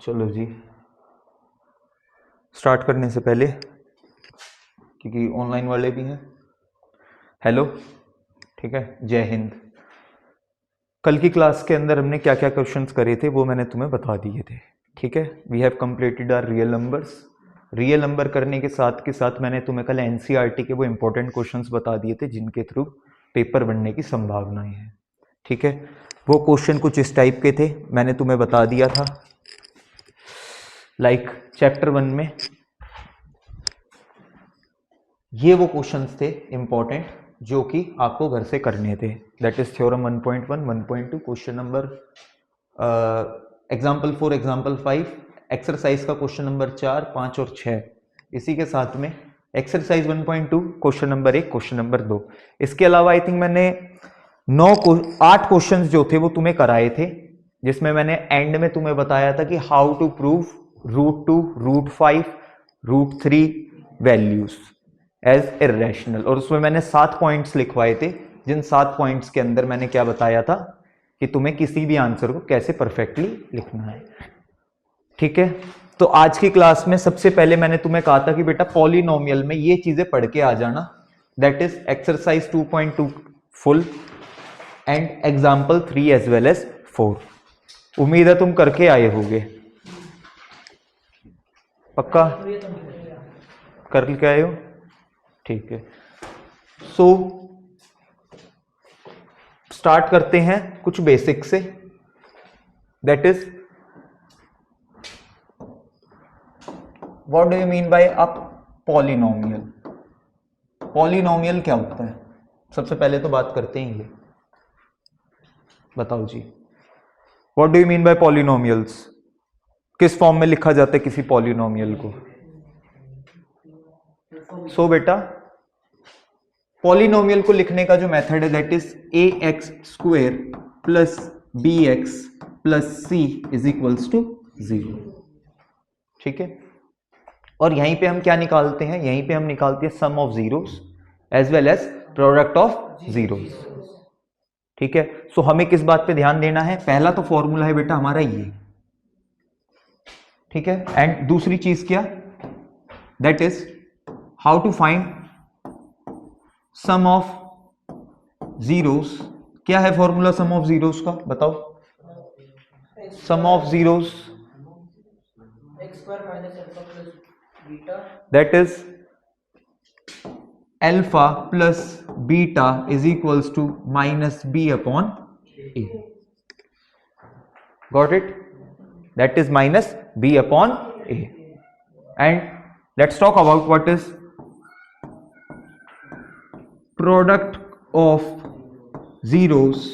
चलो जी, स्टार्ट करने से पहले, क्योंकि ऑनलाइन वाले भी हैं, हेलो, ठीक है, जय हिंद। कल की क्लास के अंदर हमने क्या क्या क्वेश्चंस करे थे वो मैंने तुम्हें बता दिए थे, ठीक है। We have completed our real numbers. Real number करने के साथ मैंने तुम्हें कल एनसीईआरटी के वो इंपॉर्टेंट क्वेश्चंस बता दिए थे जिनके थ्रू पेपर बनने की संभावनाएं हैं, ठीक है। वो क्वेश्चन कुछ इस टाइप के थे, मैंने तुम्हें बता दिया था। लाइक चैप्टर 1 में ये वो क्वेश्चंस थे इंपॉर्टेंट जो कि आपको घर से करने थे। That is theorem 1.1, 1.2, question number example 4, example 5, exercise का क्वेश्चन नंबर 4, 5 और 6। इसी के साथ में exercise 1.2 question number 1, question number 2। इसके अलावा आई थिंक मैंने 8 क्वेश्चंस जो थे वो तुम्हें कराए थे, जिसमें मैंने एंड में तुम्हें बताया था कि how to prove √2, √5, √3 values as irrational, और उसमें मैंने 7 पॉइंट्स लिखवाए थे, जिन 7 पॉइंट्स के अंदर मैंने क्या बताया था कि तुम्हें किसी भी आंसर को कैसे परफेक्टली लिखना है, ठीक है। तो आज की क्लास में सबसे पहले मैंने तुम्हें कहा था कि बेटा पॉलिनोमियल में ये चीजें पढ़ के आ जाना। That is exercise 2.2 full and example 3 as well as 4। उम्मीद है तुम करके आए होगे, पक्का कर के आए हो, ठीक है। सो स्टार्ट करते हैं कुछ बेसिक से। That is what do you mean bye a polynomial. Polynomial क्या होता है, सबसे पहले तो बात करते हैं ये, बताओ जी, what do you mean by polynomials. किस फॉर्म में लिखा जाता है किसी पॉलिनोमियल को। सो बेटा पॉलिनोमियल को लिखने का जो मेथड है that is ax² plus bx plus c is equals to 0, ठीक है। और यहीं पे हम क्या निकालते हैं, यहीं पे हम निकालते हैं sum of zeros as well as product of zeros, ठीक है। सो हमें किस बात पे ध्यान देना है, पहला तो फॉर्मूला है बेटा हमारा ये, ठीक है। एंड दूसरी चीज क्या, that is how to find sum of zeros. क्या है फॉर्मूला सम ऑफ जीरोस का, बताओ। Sum of zeros that is alpha plus beta is equals to minus B upon A. Got it, that is minus B upon A. And let's talk about what is product of zeros,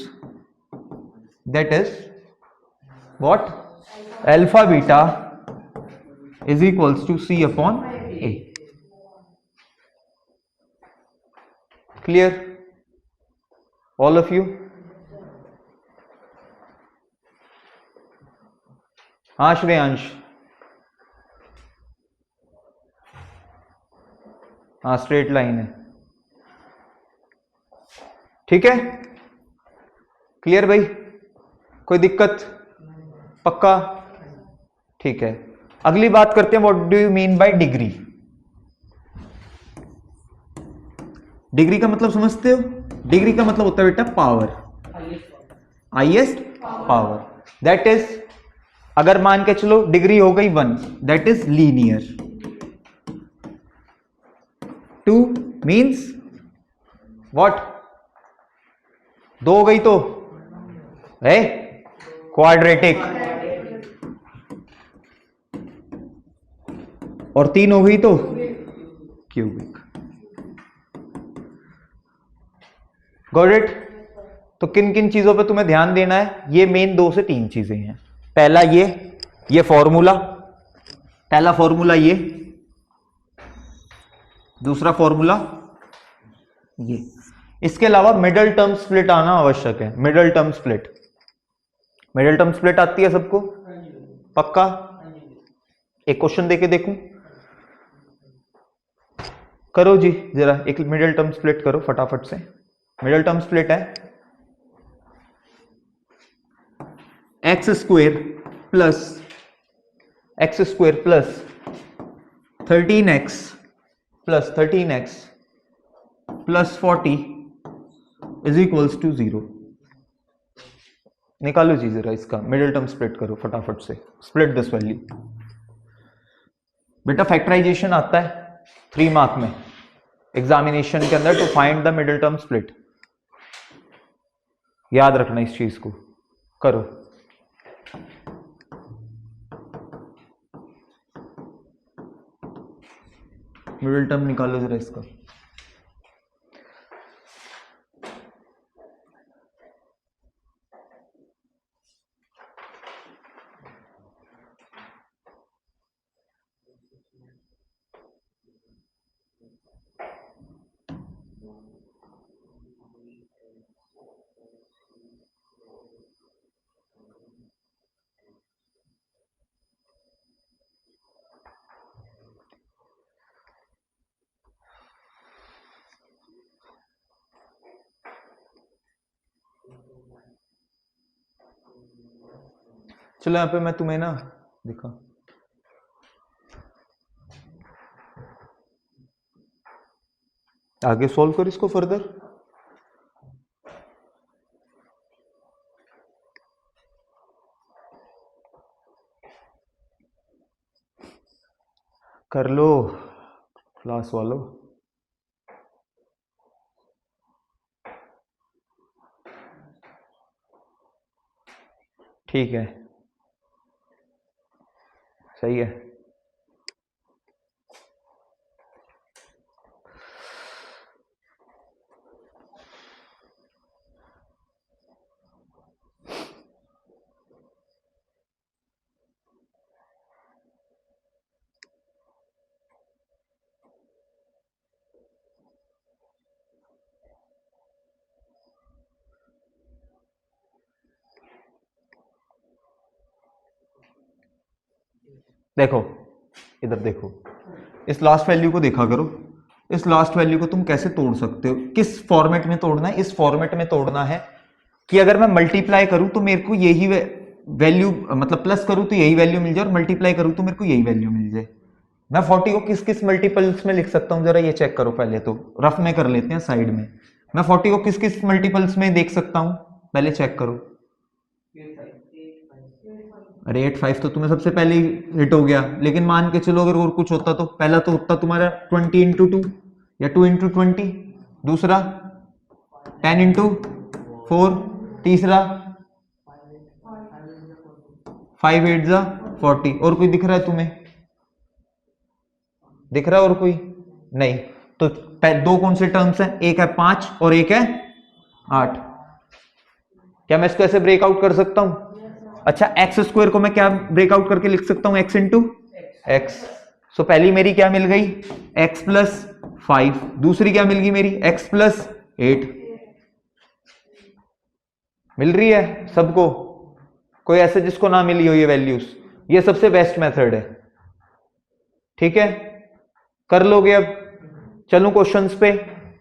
that is what, alpha beta is equals to c upon a. Clear all of you? हाँ श्रेयांश, हाँ straight line है, ठीक है। Clear भाई, कोई दिक्कत, पक्का, ठीक है। अगली बात करते हैं what do you mean bye degree. Degree का मतलब समझते हो, डिग्री का मतलब होता है बेटा power, highest power. That is अगर मान के चलो डिग्री हो गई 1, that is linear. 2 means what, 2 हो गई तो है क्वाड्रेटिक, और 3 हो गई तो क्यूबिक। Got it. तो किन किन चीजों पे तुम्हें ध्यान देना है, ये मेन 2 से 3 चीजें हैं। पहला ये फॉर्मूला, पहला फॉर्मूला ये, दूसरा फॉर्मूला ये। इसके अलावा मिडल टर्म स्प्लिट आना आवश्यक है। Middle term split, middle term split आती है सबको, पक्का। एक क्वेश्चन देके देखूं, करो जी जरा, एक मिडल टर्म स्प्लिट करो फटाफट से। मिडल टर्म स्प्लिट है x² plus x square plus 13x plus 13x plus 40 is equals to 0। निकालो जी जरा इसका मिडिल टर्म स्प्लिट करो फटाफट से, स्प्लिट दिस वैल्यू। बेटा फैक्टराइजेशन आता है 3 मार्क में एग्जामिनेशन के अंदर, to find the middle term split. याद रखना इस चीज को, करो। मिडिल टर्म निकालो जरा इसका। चलो यहाँ पे मैं तुम्हें ना दिखा, आगे सॉल्व कर इसको फर्दर। कर लो क्लास वालों। ठीक है, सही है। देखो इधर देखो, इस लास्ट वैल्यू को देखा करो। इस लास्ट वैल्यू को तुम कैसे तोड़ सकते हो, किस फॉर्मेट में तोड़ना है? इस फॉर्मेट में तोड़ना है कि अगर मैं मल्टीप्लाई करूं तो मेरे को यही वैल्यू, मतलब प्लस करूं तो यही वैल्यू मिल जाए और मल्टीप्लाई करूं तो मेरे को यही वैल्यू मिल जाए। मैं 40 को किस किस मल्टीपल्स में लिख सकता हूं, जरा ये चेक करो। पहले तो रफ में कर लेते हैं साइड में। मैं 40 को किस किस मल्टीपल्स में देख सकता हूं, पहले चेक करो। अरे 8 5 तो तुम्हें सबसे पहले ही हिट हो गया, लेकिन मान के चलो अगर और कुछ होता तो पहला तो होता तुम्हारा 20 इंटू 2 या 2 इंटू 20, दूसरा 10 इंटू 4, तीसरा 5 8 जा 40। और कोई दिख रहा है तुम्हें? दिख रहा है और कोई? नहीं। तो दो कौन से टर्म्स हैं? एक है 5 और एक है 8। क्या मैं इसको ऐसे ब्रेकआउट कर सकता हूं? अच्छा, एक्स स्क्वायर को मैं क्या ब्रेकआउट करके लिख सकता हूं? X into x. सो पहली मेरी क्या मिल गई? X plus 5। दूसरी क्या मिल गई मेरी? X plus 8। मिल रही है सबको? कोई ऐसे जिसको ना मिली हो ये वैल्यूज? ये सबसे बेस्ट मेथड है। ठीक है, कर लोगे? अब चलूं क्वेश्चंस पे?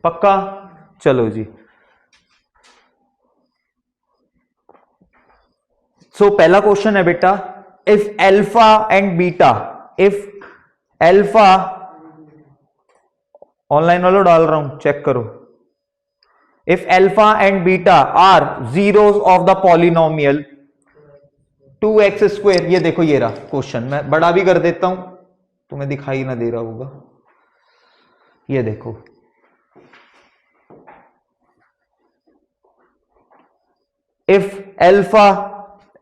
पक्का? चलो जी। सो पहला क्वेश्चन है बेटा, if alpha and beta, if alpha, online वालों डाल रहा हूं चेक करो, if alpha and beta are zeros of the polynomial 2x square. ये देखो ये रहा क्वेश्चन, मैं बड़ा भी कर देता हूं, तुम्हें दिखाई ना दे रहा होगा। ये देखो, if alpha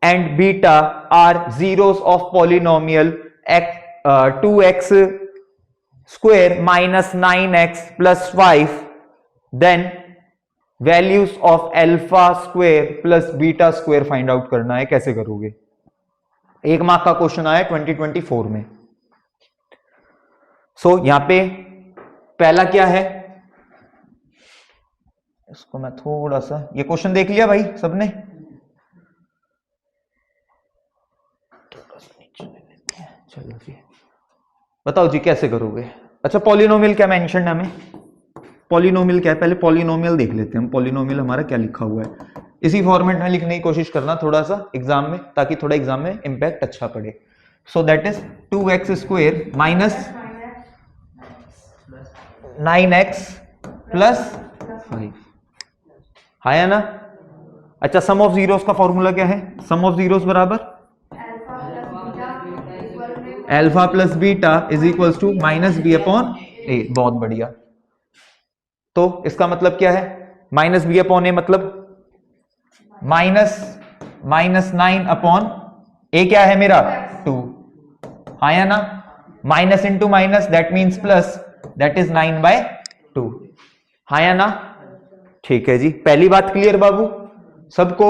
and beta are zeros of polynomial 2x square minus 9x plus 5, then values of alpha square plus beta square find out करना है। कैसे करोगे? 1 मार्क का क्वेश्चन आया 2024 में। सो यहां पे पहला क्या है, इसको मैं थोड़ा सा, ये क्वेश्चन देख लिया भाई सबने? चलो जी, बताओ जी कैसे करोगे? अच्छा, पॉलिनोमियल क्या मेंशन है हमें? पॉलिनोमियल क्या है? पहले पॉलिनोमियल देख लेते हैं हम। पॉलिनोमियल हमारा क्या लिखा हुआ है, इसी फॉर्मेट में लिखने की कोशिश करना थोड़ा सा एग्जाम में, ताकि थोड़ा एग्जाम में इंपैक्ट अच्छा पड़े। So that is 2x square minus 9x plus 5 है ना। अच्छा, सम ऑफ जीरोस का फॉर्मूला क्या है? सम ऑफ जीरोस बराबर alpha plus beta is equals to minus B upon A. बहुत बढ़िया। तो इसका मतलब क्या है? माइनस बी अपॉन ए मतलब माइनस 9 अपॉन ए क्या है मेरा? 2। हाँ या ना? Minus into minus that means plus, that is 9/2। हाँ या ना? ठीक है जी, पहली बात क्लियर बाबू सबको?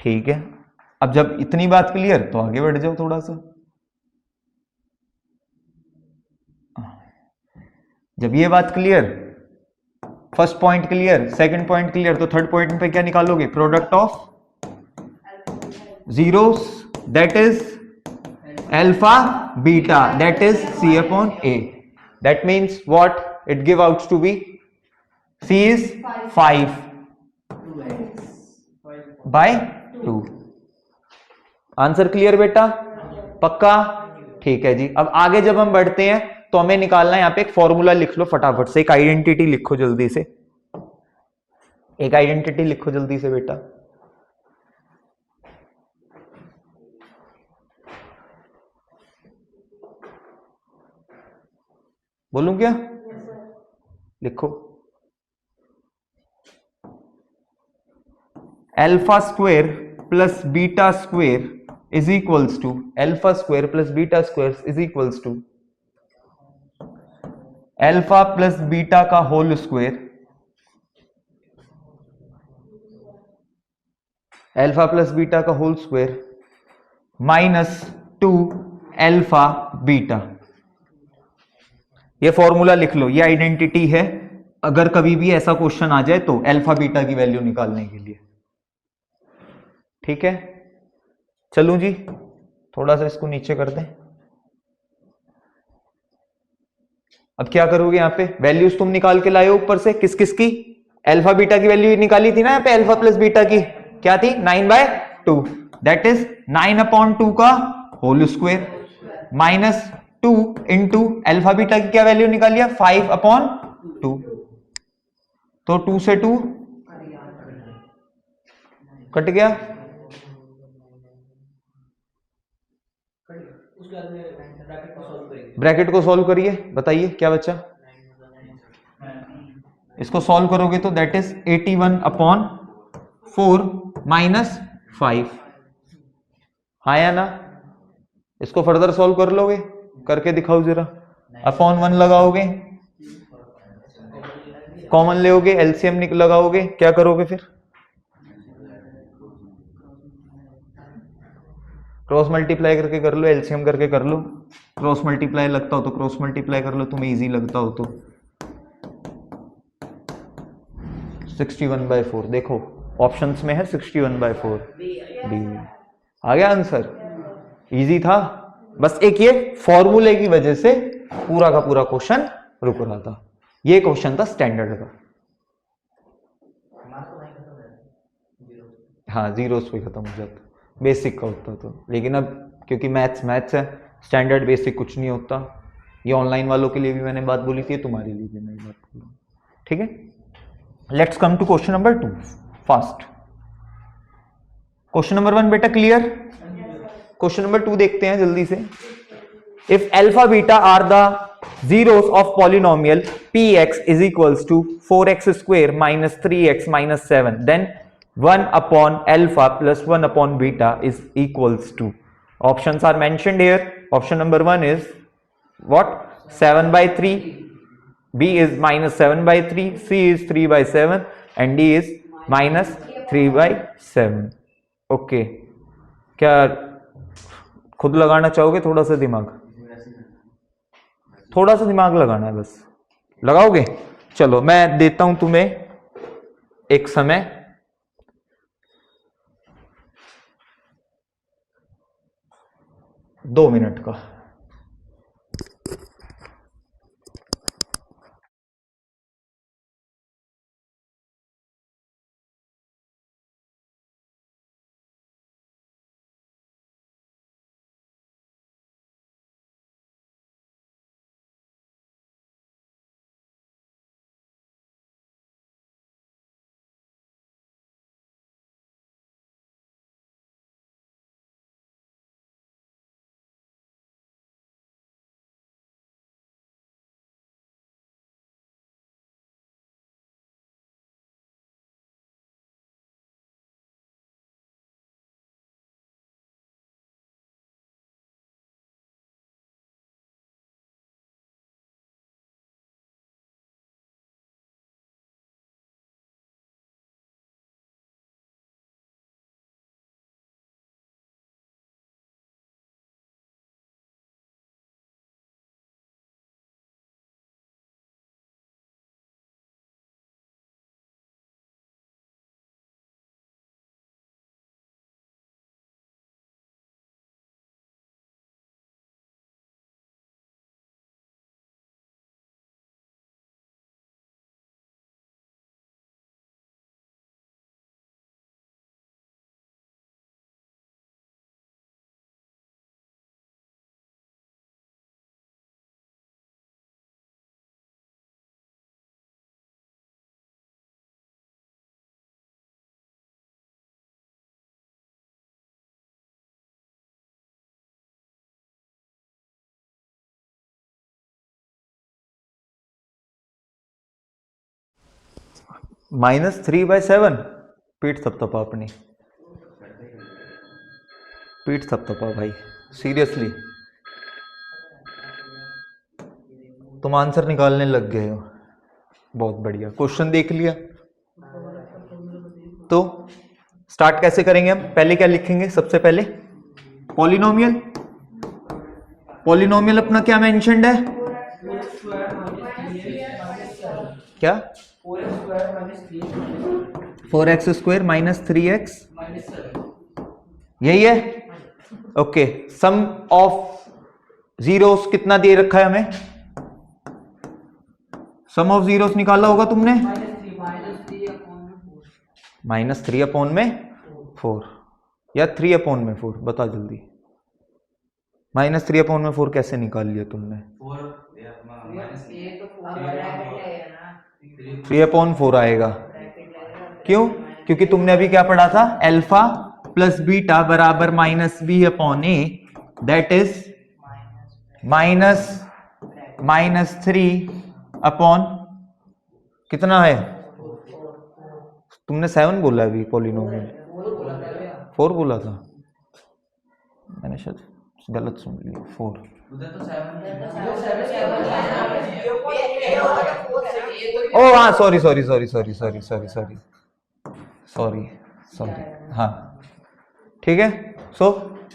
ठीक है, अब जब इतनी बात क्लियर तो आगे बढ़ जाओ थोड़ा सा। जब ये बात clear, first point clear, second point clear, तो थर्ड पॉइंट पे क्या निकालोगे? Product of zeros that is alpha beta that is c upon a. That means what it give out to be? C is 5/2। Answer clear बेटा? पक्का? ठीक है जी। अब आगे जब हम बढ़ते हैं तो हमें निकालना है, यहां पे एक फॉर्मूला लिख लो फटाफट से, एक आइडेंटिटी लिखो जल्दी से, एक आइडेंटिटी लिखो जल्दी से बेटा। बोलूं क्या? लिखो, alpha square plus beta square is equals to, alpha square plus beta square is equals to alpha plus beta का whole square, alpha plus beta का whole square minus 2 alpha beta. ये फॉर्मूला लिख लो, ये आइडेंटिटी है अगर कभी भी ऐसा क्वेश्चन आ जाए तो अल्फा बीटा की वैल्यू निकालने के लिए। ठीक है, चलूं जी, थोड़ा सा इसको नीचे कर दें। अब क्या करोगे? यहां पे वैल्यूज तुम निकाल के लाए हो ऊपर से, किस किस की? अल्फा बीटा की वैल्यू निकाली थी ना यहाँ पे, अल्फा प्लस बीटा की क्या थी? 9/2, दैट इज 9/2 का whole square minus 2 into alpha beta की क्या वैल्यू निकाली? 5/2। तो 2 से 2 कट गया, ब्रैकेट को सॉल्व करिए, बताइए क्या बचा? इसको सॉल्व करोगे तो दैट इज 81/4 माइनस 5। हाँ या ना? इसको फर्दर सॉल्व कर लोगे? करके दिखाओ जरा। अपॉन 1 लगाओगे, कॉमन लेओगे, एलसीएम लगाओगे, क्या करोगे फिर? क्रॉस मल्टीप्लाई करके कर लो, एलसीएम करके कर लो। क्रॉस मल्टीप्लाई लगता हो तो क्रॉस मल्टीप्लाई कर लो, तुम्हें इजी लगता हो तो। 61/4 देखो ऑप्शंस में है, 61/4 बी। आ गया आंसर? इजी था, बस एक ये फॉर्मूले की वजह से पूरा का पूरा क्वेश्चन रुक रहा था। ये क्वेश्चन था स्टैंडर्ड का। हाँ, जीरोस पे खत्म हो जाता, बेसिक का होता तो, लेकिन अब क्योंकि मैथ्स मैथ्स है, स्टैंडर्ड बेसिक कुछ नहीं होता। ये ऑनलाइन वालों के लिए भी मैंने बात बोली थी, तुम्हारे लिए भी मैंने बात बोली। ठीक है, let's come to question number 2 fast. Question number 1 बेटा क्लियर? क्वेश्चन नंबर 2 देखते हैं जल्दी से। If alpha beta are the zeros of polynomial px is equals to 4x square minus 3x minus 7, then 1 upon alpha plus 1 upon beta is equals to, options are mentioned here. Option number 1 is what? 7/3, b is minus 7/3, c is 3/7 and d is minus 3/7. Okay, क्या खुद लगाना चाहोगे? थोड़ा सा दिमाग, थोड़ा सा दिमाग लगाना है बस, लगाओगे? चलो मैं देता हूं तुम्हें एक समय, 2 मिनट का। -3/7 पीठ थपथपा अपनी, पीठ थपथपा भाई, सीरियसली तुम आंसर निकालने लग गए हो। बहुत बढ़िया, क्वेश्चन देख लिया। तो स्टार्ट कैसे करेंगे हम? पहले क्या लिखेंगे? सबसे पहले पॉलिनोमियल। पॉलिनोमियल अपना क्या मेंशन्ड है? क्या? 4x² - 3x, यही है। ओके, सम ऑफ जीरोस कितना दे रखा है हमें? सम ऑफ जीरोस निकाला होगा तुमने, -3/4 या 3/4, बता जल्दी। -3/4 कैसे निकाल लिया तुमने? 3/4 आएगा। क्यों? क्योंकि तुमने अभी क्या पढ़ा था? अल्फा प्लस बीटा बराबर -b/a, दैट इज -3 कितना है? तुमने 7 बोला अभी पॉलिनोमियल, 4 बोला था, मैंने शायद गलत सुन लिया। 4 ओ हाँ, sorry sorry sorry sorry sorry sorry sorry sorry sorry, हाँ ठीक है। So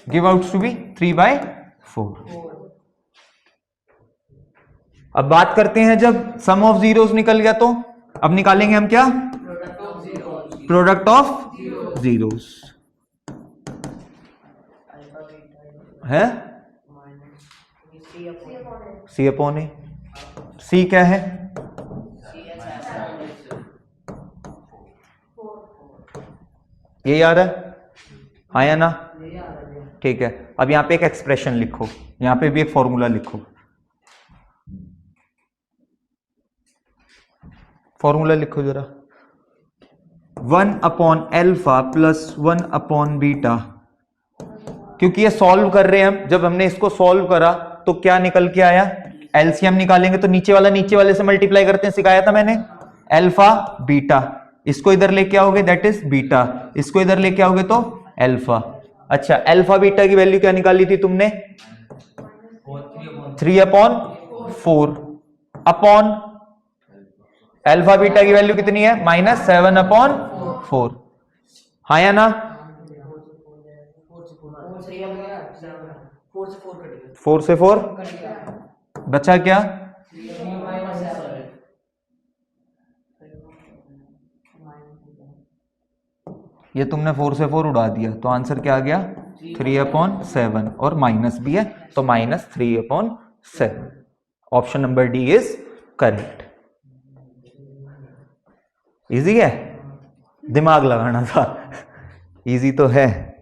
give out to be 3/4। अब बात करते हैं जब सम ऑफ जीरोस निकल गया तो अब निकालेंगे हम क्या? प्रोडक्ट ऑफ जीरोस है C/A। सी क्या है? ये आ रहा है, हाँ या ना? ठीक है। अब यहां पे एक एक्सप्रेशन लिखो, यहां पे भी एक फॉर्मूला लिखो। फॉर्मूला लिखो जरा। 1/α + 1/β। क्योंकि ये सॉल्व कर रहे हैं हम, जब हमने इसको सॉल्व करा तो क्या निकल के आया? एलसीएम निकालेंगे तो नीचे वाला नीचे वाले से मल्टीप्लाई करते हैं, सिखाया था मैंने। अल्फा बीटा, इसको इधर लेके आओगे दैट इज बीटा, इसको इधर लेके आओगे तो अल्फा। अच्छा, अल्फा बीटा की वैल्यू क्या निकाली थी तुमने? 3/4 अपॉन अल्फा बीटा की वैल्यू कितनी है? -7/4, हाँ या ना? 4 से 4 बचा क्या? ये तुमने 4 से 4 उड़ा दिया तो आंसर क्या आ गया? 3/7, और माइनस भी है तो -3/7। Option number D is correct. Easy है, दिमाग लगाना था। इजी तो है,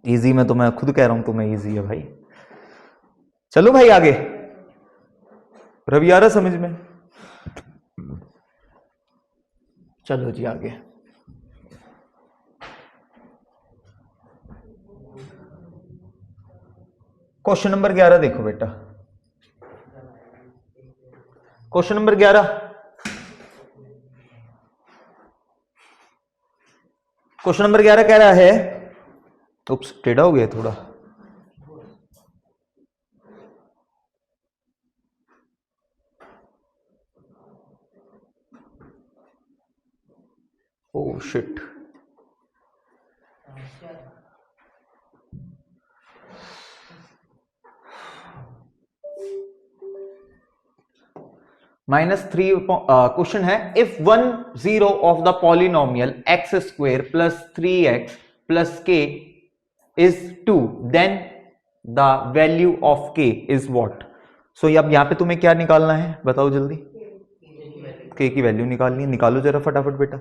इजी में तो मैं खुद कह रहा हूं तुम्हें इजी है भाई। चलो भाई आगे, रवि आ रहा समझ में? चलो जी आगे। क्वेश्चन नंबर 11 देखो बेटा, क्वेश्चन नंबर 11। क्वेश्चन नंबर 11 कह रहा है, उप्स टेढ़ा हो गया थोड़ा, ओ शिट। -3 क्वेश्चन है, if 1 0 of the polynomial x² + 3x + k is 2, then the value of k is what? सो अब यहां पे तुम्हें क्या निकालना है बताओ जल्दी? k की वैल्यू निकालनी है, निकालो जरा फटाफट बेटा।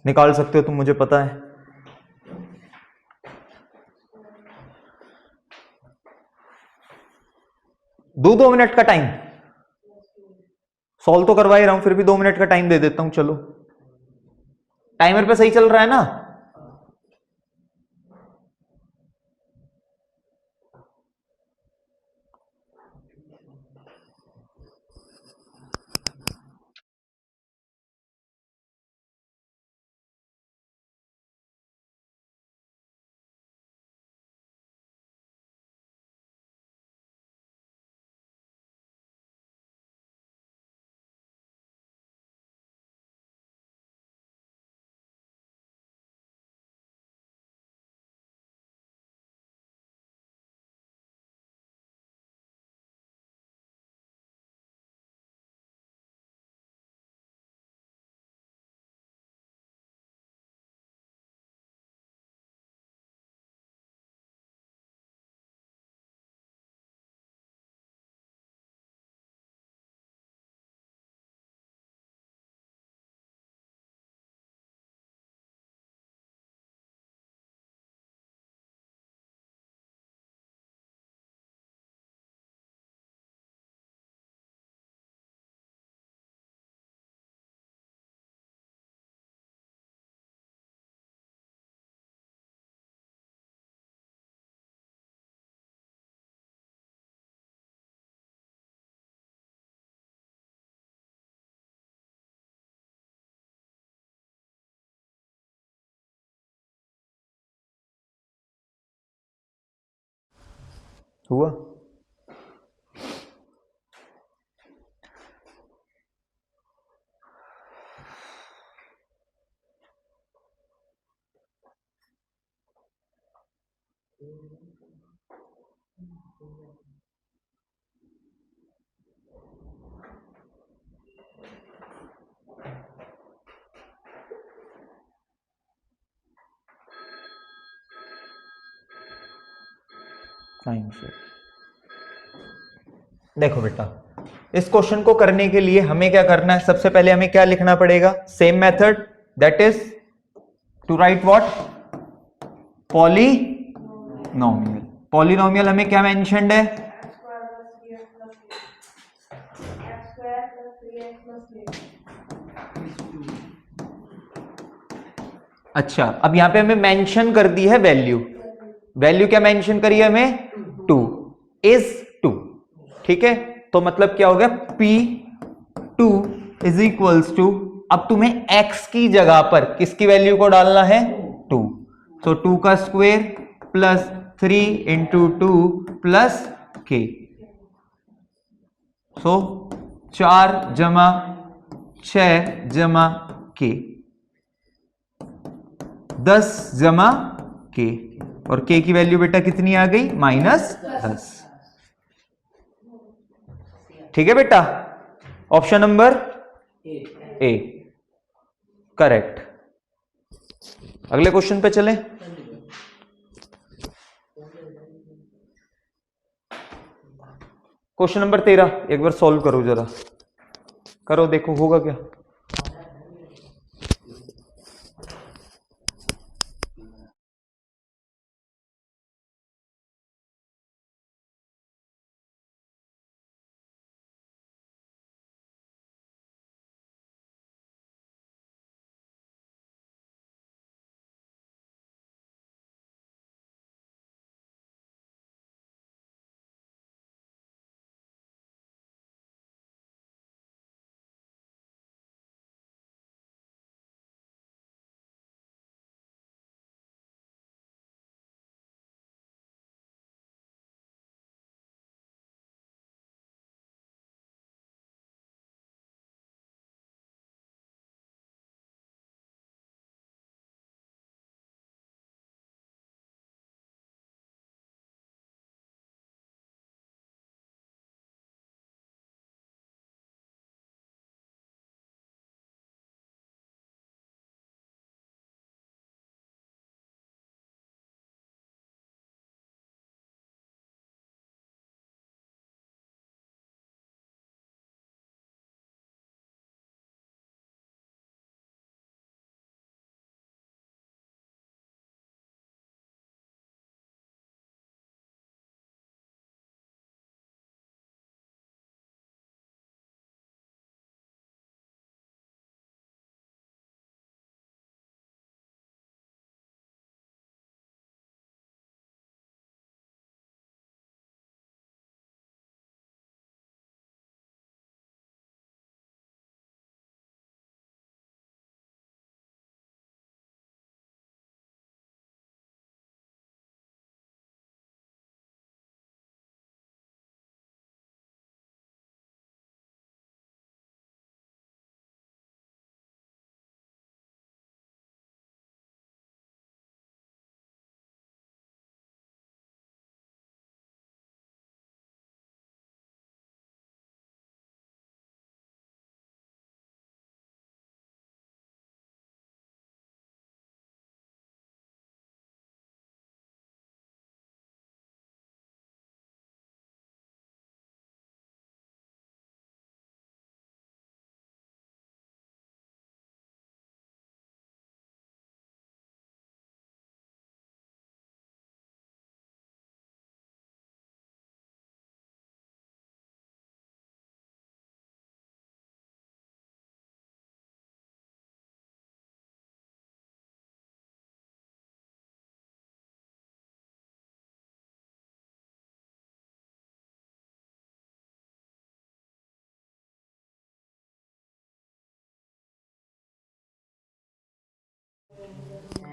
निकाल सकते हो तुम, मुझे पता है। दो मिनट का टाइम, सॉल्व तो करवा ही रहा हूं, फिर भी 2 मिनट का टाइम दे देता हूं। चलो, टाइमर पे सही चल रहा है ना? हुआ? टाइम से देखो बेटा, इस क्वेश्चन को करने के लिए हमें क्या करना है? सबसे पहले हमें क्या लिखना पड़ेगा? Same method, that is to write what? Polynomial. Polynomial हमें क्या मेंशन्ड है? अच्छा, अब यहां पे हमें मेंशन कर दी है वैल्यू। वैल्यू क्या मेंशन करी है हमें? 2 इज 2। ठीक है, तो मतलब क्या हो गया? P2 इज इक्वल्स टू, अब तुम्हें x की जगह पर किसकी वैल्यू को डालना है? 2। तो 2 का square plus 3 into 2 plus k। सो 4 जमा 6 जमा k, 10 जमा k, और k की वैल्यू बेटा कितनी आ गई? -10। ठीक है बेटा, ऑप्शन नंबर ए करेक्ट। अगले क्वेश्चन पे चलें। क्वेश्चन नंबर 13 एक बार सॉल्व करो जरा, करो देखो होगा क्या।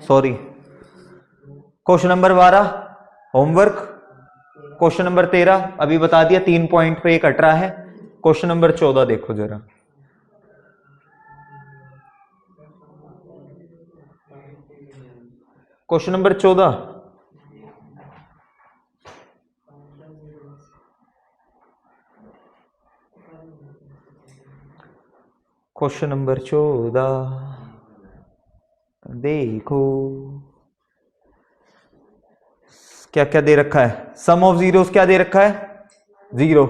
Sorry, question number 12 homework question number 13 अभी बता दिया, 3 पॉइंट पे ये कट रहा है। क्वेश्चन नंबर 14 देखो जरा। क्वेश्चन नंबर 14, क्वेश्चन नंबर 14 देखो क्या क्या दे रखा है। सम ऑफ जीरोस क्या दे रखा है, 0,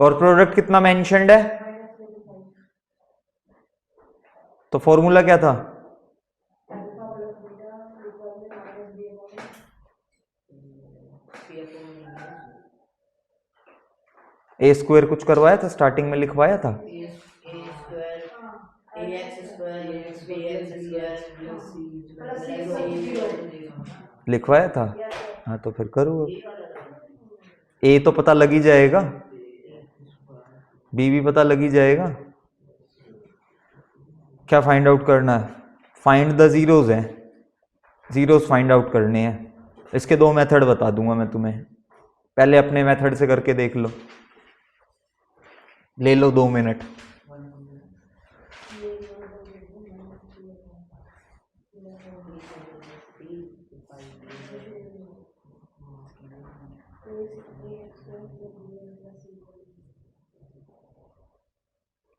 और प्रोडक्ट कितना मेंशन्ड है, तो फॉर्मूला क्या था, ए स्क्वायर कुछ करवाया था स्टार्टिंग में, लिखवाया था, लिखवाया था। हाँ तो फिर करो, ए तो पता लग ही जाएगा, बी भी पता लग ही जाएगा। क्या फाइंड आउट करना है, फाइंड द जीरोज है, जीरोस फाइंड आउट करने हैं। इसके 2 मेथड बता दूंगा मैं तुम्हें, पहले अपने मेथड से करके देख लो, ले लो 2 मिनट।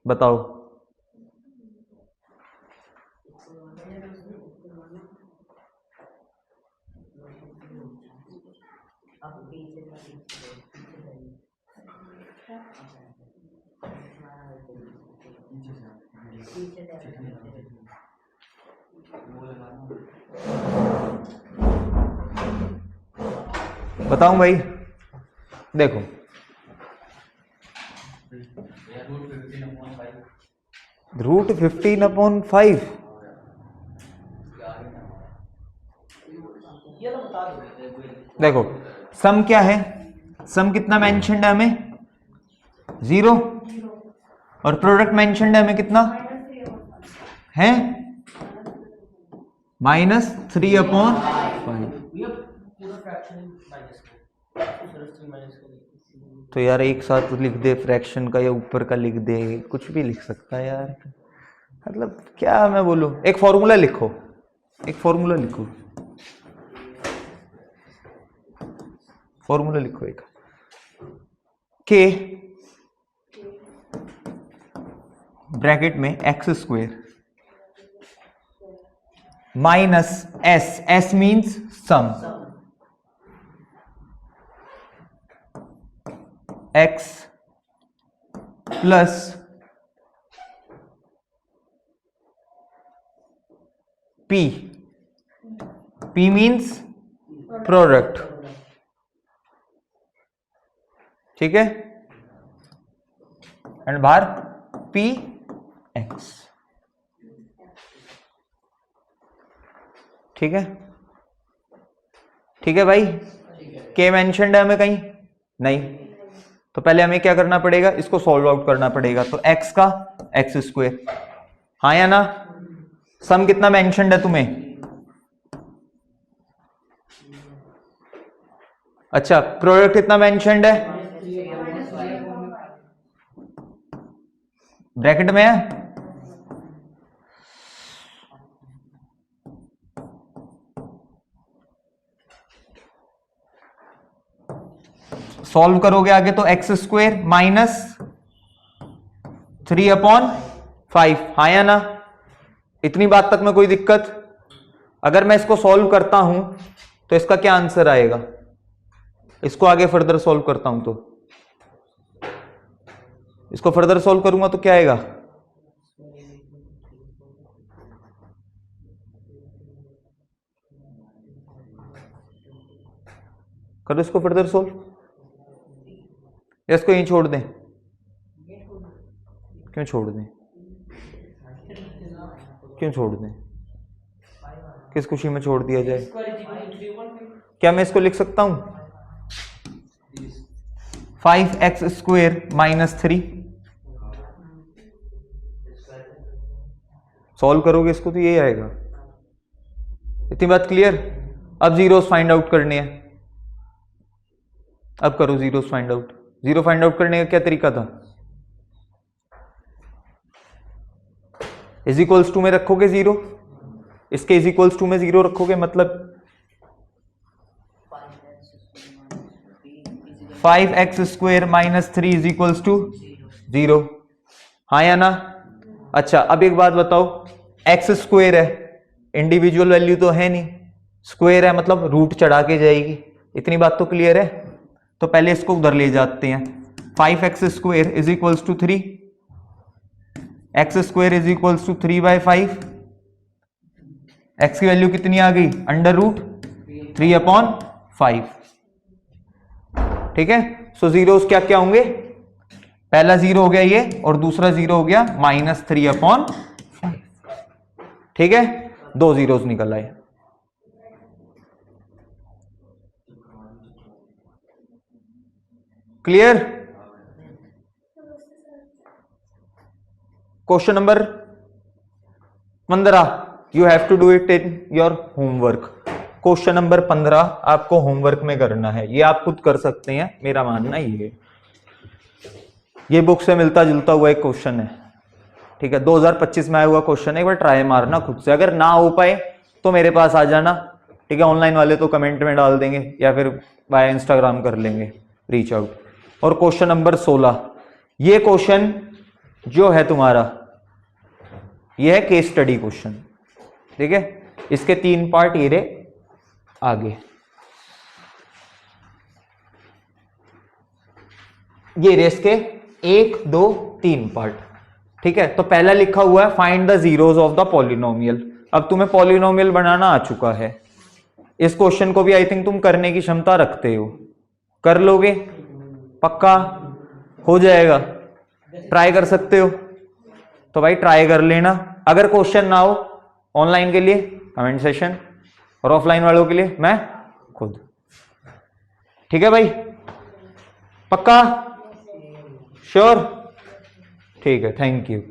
बताओ। बताऊं भाई, देखो रूट 15/5, देखो सम क्या है, सम कितना मेंशन्ड है हमें, 0, और प्रोडक्ट मेंशन्ड है हमें कितना है, -3/5। तो यार एक साथ लिख दे फ्रैक्शन का या ऊपर का लिख दे, कुछ भी लिख सकता है यार, मतलब क्या मैं बोलूं। एक फॉर्मूला लिखो, एक फॉर्मूला लिखो, फॉर्मूला लिखो एक, के ब्रैकेट में x² minus s, s means sum, x plus p, p means product, ठीक है, एंड बाहर p x, ठीक है, ठीक है भाई। के मेंशन्ड है हमें कहीं नहीं, तो पहले हमें क्या करना पड़ेगा, इसको सॉल्व आउट करना पड़ेगा। तो x का x², हाँ या ना, सम कितना मेंशन्ड है तुम्हें, अच्छा प्रोडक्ट कितना मेंशन्ड है, ब्रैकेट में है, सॉल्व करोगे आगे तो x² माइनस 3/5, हाँ या ना, इतनी बात तक में कोई दिक्कत। अगर मैं इसको सॉल्व करता हूं तो इसका क्या आंसर आएगा, इसको आगे फर्दर सॉल्व करता हूं तो, इसको फर्दर सॉल्व करूंगा तो क्या आएगा, करो इसको फर्दर सॉल्व, इसको यहीं छोड़ दें, क्यों छोड़ दें, क्यों छोड़ दें, किस खुशी में छोड़ दिया जाए, क्या मैं इसको लिख सकता हूं 5x² माइनस 3, सॉल्व करोगे इसको तो यही आएगा। इतनी बात क्लियर। अब जीरोस फाइंड आउट करने हैं, अब करो zeros find out. Zero find out करने का क्या तरीका था? इज इक्वल्स टू में रखोगे जीरो, इसके इज इक्वल्स टू में जीरो रखोगे, मतलब 5x² minus 3 is equals to 0, हाँ या ना? अच्छा अब एक बात बताओ, x² है, इंडिविजुअल वैल्यू तो है नहीं, स्क्वायर है मतलब रूट चढ़ा के जाएगी, इतनी बात तो क्लियर है। तो पहले इसको उधर ले जाते हैं, 5x² is equals to 3, x² is equals to 3/5, x की वैल्यू कितनी आ गई? अंडर रूट 3/5, ठीक है। सो जीरोस क्या क्या होंगे? पहला जीरो हो गया ये, और दूसरा जीरो हो गया -3/5, ठीक है, दो जीरोस निकल आए। Clear? Question number 15, you have to do it in your homework. Question number 15 आपको होमवर्क में करना है, ये आप खुद कर सकते हैं, मेरा मानना ये बुक से मिलता जुलता हुआ एक क्वेश्चन है, ठीक है, 2025 में आया हुआ क्वेश्चन है, एक बार ट्राई मारना खुद से, अगर ना हो पाए तो मेरे पास आ जाना, ठीक है। ऑनलाइन वाले तो कमेंट में डाल देंगे या फिर बाय इंस्टाग्राम कर लेंगे रीच आउट। और क्वेश्चन नंबर 16, ये क्वेश्चन जो है तुम्हारा, ये है केस स्टडी क्वेश्चन, ठीक है। इसके 3 पार्ट ये रहे आगे, ये रहे इसके 1 2 3 पार्ट, ठीक है। तो पहला लिखा हुआ है find the zeros of the polynomial. अब तुम्हें पॉलिनोमियल बनाना आ चुका है, इस क्वेश्चन को भी आई थिंक तुम करने की क्षमता रखते हो, कर लोगे? पक्का हो जाएगा? ट्राई कर सकते हो तो भाई ट्राई कर लेना। अगर क्वेश्चन ना हो ऑनलाइन के लिए कमेंट सेशन, और ऑफलाइन वालों के लिए मैं खुद, ठीक है भाई? पक्का? श्योर? ठीक है, थैंक यू।